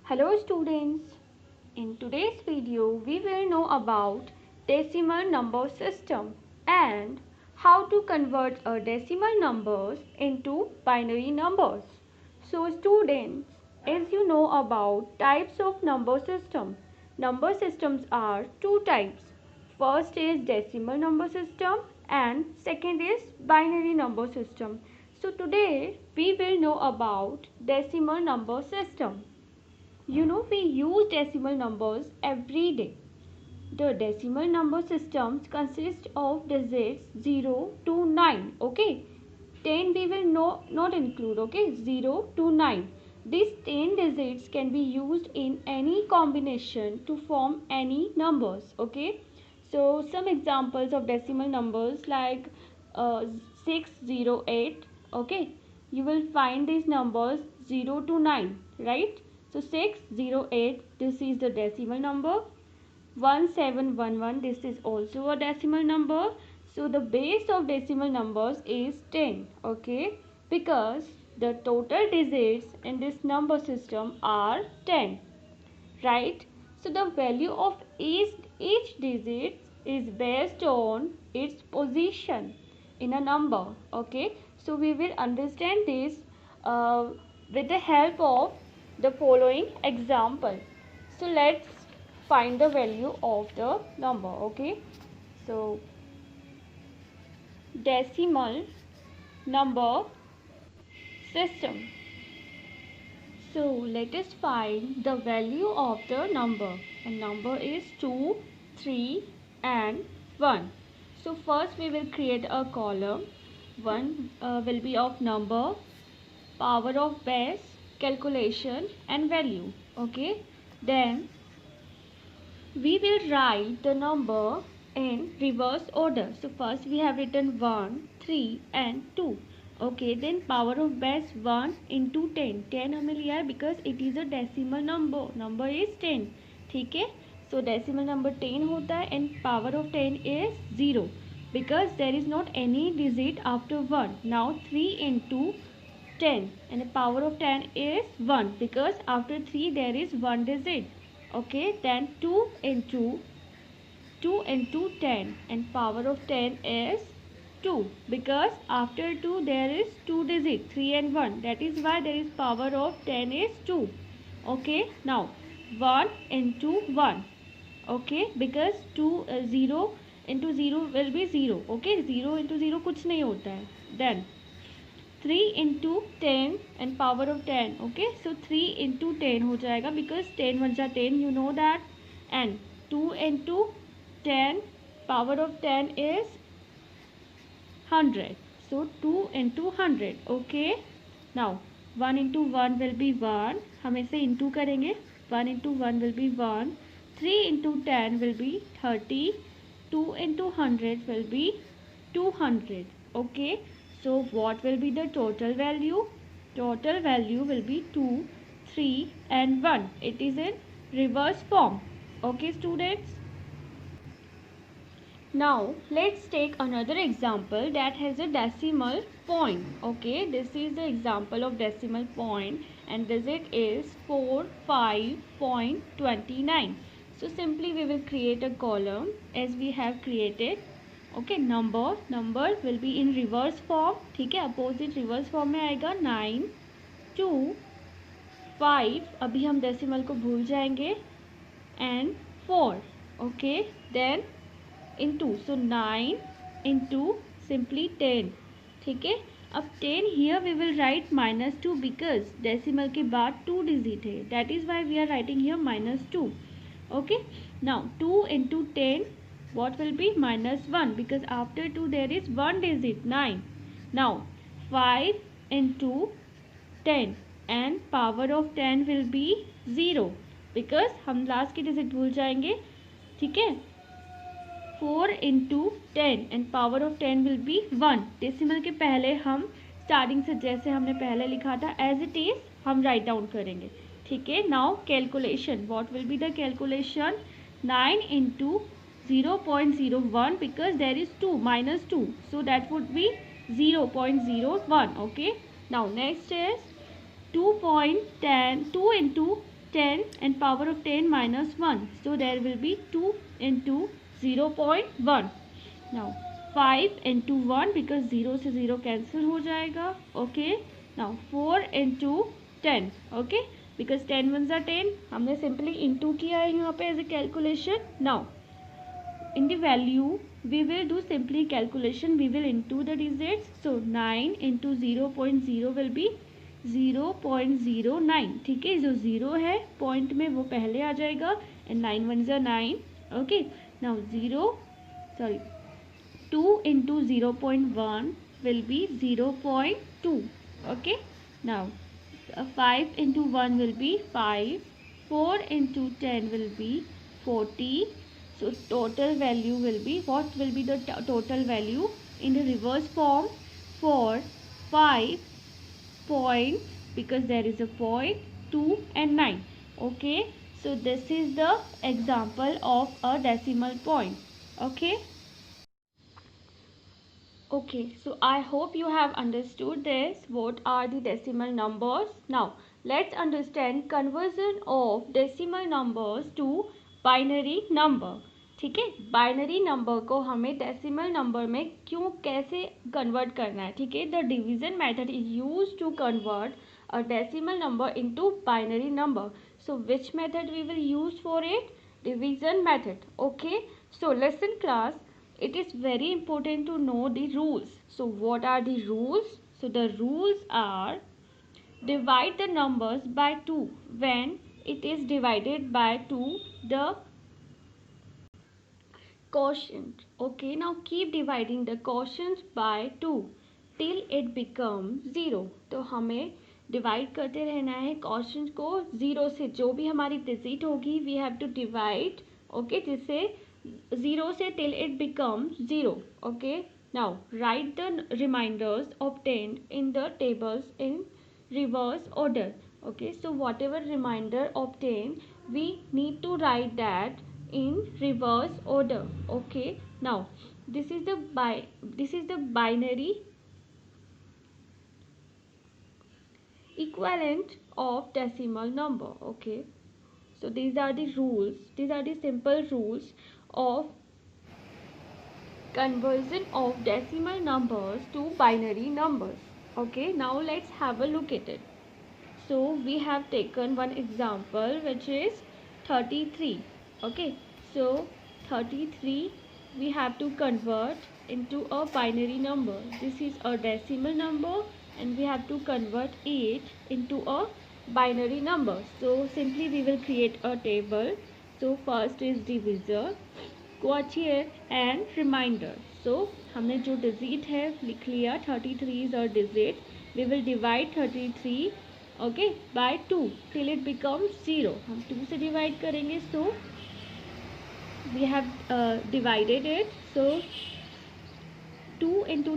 Hello students, in today's video we will know about decimal number system and how to convert a decimal numbers into binary numbers. So students, as you know about types of number systems are two types. First is decimal number system and second is binary number system. So today we will know about decimal number system. We use decimal numbers every day. The decimal number systems consist of digits 0 to 9. Okay. 10 we will not include. Okay. 0 to 9. These 10 digits can be used in any combination to form any numbers. Okay. So some examples of decimal numbers like 608. Okay. You will find these numbers 0 to 9. Right. So 608, this is the decimal number. 1711, this is also a decimal number. So the base of decimal numbers is 10. Okay, because the total digits in this number system are 10. Right. So the value of each digit is based on its position in a number. Okay, so we will understand this with the help of the following example. So let's find the value of the number. Okay, so decimal number system. So let us find the value of the number, and number is 2, 3 and 1. So first we will create a column. One will be of number, power of base, calculation and value. Okay, then we will write the number in reverse order. So first we have written 1, 3 and 2. Okay, then power of base 1 into 10. 10 हमें लिया है because it is a decimal number. Number is 10. ठीक है, so decimal number 10 होता है and power of 10 is 0 because there is not any digit after 1. Now 3 into 10 and the power of 10 is 1 because after 3 there is 1 digit. Okay, then 2 into 10 and power of 10 is 2 because after 2 there is 2 digit 3 and 1, that is why there is power of 10 is 2. Okay, now 1 into 1. Okay, because 0 into 0 will be 0. Okay, 0 into 0 कुछ नहीं होता है. Then 3 into 10 and power of 10. Okay, so 3 into 10 हो जाएगा because 10 1 जा 10, you know that. And 2 into 10, power of 10 is 100. So 2 into 100. Okay, now 1 into 1 will be 1. हम इसे into करेंगे. 1 into 1 will be 1. 3 into 10 will be 30. 2 into 100 will be 200. Okay, so what will be the total value? Total value will be 2, 3 and 1. It is in reverse form. Okay students. Now let's take another example that has a decimal point. Okay, this is the example of decimal point and digit is 45.29. So simply we will create a column as we have created. Okay, number will be in reverse form. ठीक है, opposite reverse form में आएगा 9, 2, 5. अभी हम decimal को भूल जाएंगे and 4. Okay, then into, so 9 into simply 10. ठीक है, अब 10 here we will write -2 because decimal के बाद 2 digit है, that is why we are writing here -2. Okay, now 2 into 10, what will be -1 because after 2 there is 1 digit 9. Now 5 into 10 and power of 10 will be 0 because हम last की digit भूल जाएंगे. ठीक है, 4 into 10 and power of 10 will be 1. Decimal के पहले हम starting से जैसे हमने पहले लिखा था एज इट इज हम राइट डाउन करेंगे. ठीक है, now calculation. What will be the calculation? 9 into 0.01 because there is 2 -2, so that would be 0.01. Okay, now next is 2 into 10 and power of 10 minus 1. So there will be 2 into 0.1. Now 5 into 1 because 0 से 0 cancel हो जाएगा. Okay. Now 4 into 10. Okay. Because 10 ones are 10. हमने simply into किया है यहाँ पे as a calculation. Now in the value we will do simply calculation. We will into the digits. So 9 into 0.0 will be 0.09. ठीक है, जो 0 है पॉइंट में वो पहले आ जाएगा and 9 1 is 9. Okay. Now 2 into 0.1 will be 0.2. Okay. Now 5 into 1 will be 5. 4 into 10 will be 40. So total value will be, what will be the total value in the reverse form? 4, 5 points, because there is a point, 2 and 9. Okay. So this is the example of a decimal point. Okay. Okay, so I hope you have understood this. What are the decimal numbers? Now, let's understand conversion of decimal numbers to binary number. ठीक है, binary number को हमें decimal number में क्यों कैसे convert करना है. ठीक है, the division method is use to convert a decimal number into binary number. So which method we will use for it? Division method. Okay, so lesson class, it is very important to know the rules. So what are the rules? So the rules are: divide the numbers by 2 when it is divided by 2 the quotient. Okay, now keep dividing the quotients by 2 till it becomes 0. तो हमें divide करते रहना है quotient को 0 से. जो भी हमारी डिजिट होगी we have to divide. Okay, जिससे 0 से till it becomes 0. Okay. Now write the reminders obtained in the tables in reverse order. Okay. So whatever reminder obtained, we need to write that in reverse order. Okay. Now this is the binary equivalent of decimal number. Okay. So these are the rules. These are the simple rules of conversion of decimal numbers to binary numbers. Okay, now let's have a look at it. So we have taken one example which is 33. Okay, so 33 we have to convert into a binary number. This is a decimal number and we have to convert it into a binary number. So simply we will create a table. So first is divisor, quotient and remainder. So हमने जो digit है लिख लिया, 33 is a digit. We will divide 33 okay by 2 till it becomes 0. हम 2 से divide करेंगे. So we have divided it. So 2 into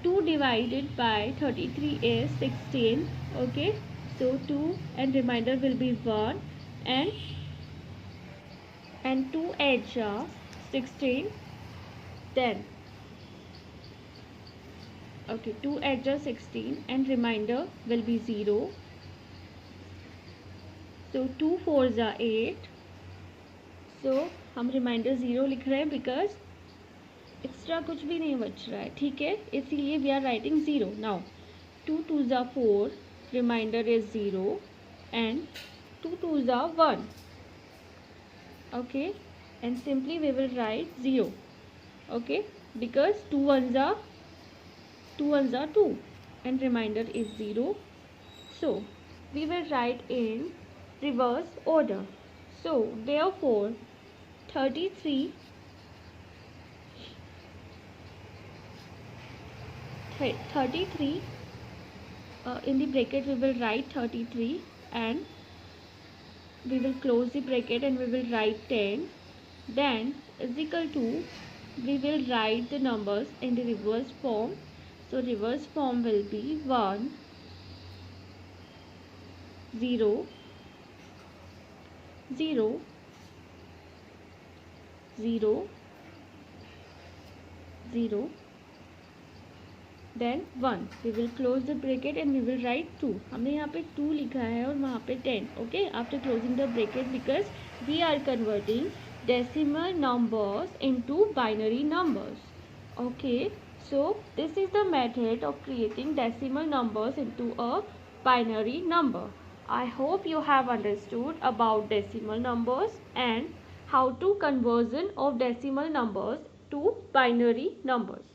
2 divided by 33 is 16. Okay, so 2 and remainder will be 1 and 2 edge are 16, 10. Okay, 2 edge are 16 and remainder will be 0. So 2 4s are 8. So हम reminder 0 लिख रहे हैं because extra कुछ भी नहीं बच रहा है. ठीक है, इसीलिए we are writing 0. Now 2 2s are 4, remainder is 0 and 2 2s are 1. Okay, and simply we will write 0. Okay, because 2 ones are 2 and remainder is 0. So we will write in reverse order. So therefore 33 in the bracket we will write 33 and we will close the bracket and we will write 10. Then is equal to, we will write the numbers in the reverse form. So reverse form will be 1 0 0 0 0 then 1. We will close the bracket and we will write 2. हमने यहाँ पे 2 लिखा है और वहाँ पे 10. Okay, after closing the bracket because we are converting decimal numbers into binary numbers. Okay, so this is the method of creating decimal numbers into a binary number. I hope you have understood about decimal numbers and how to conversion of decimal numbers to binary numbers.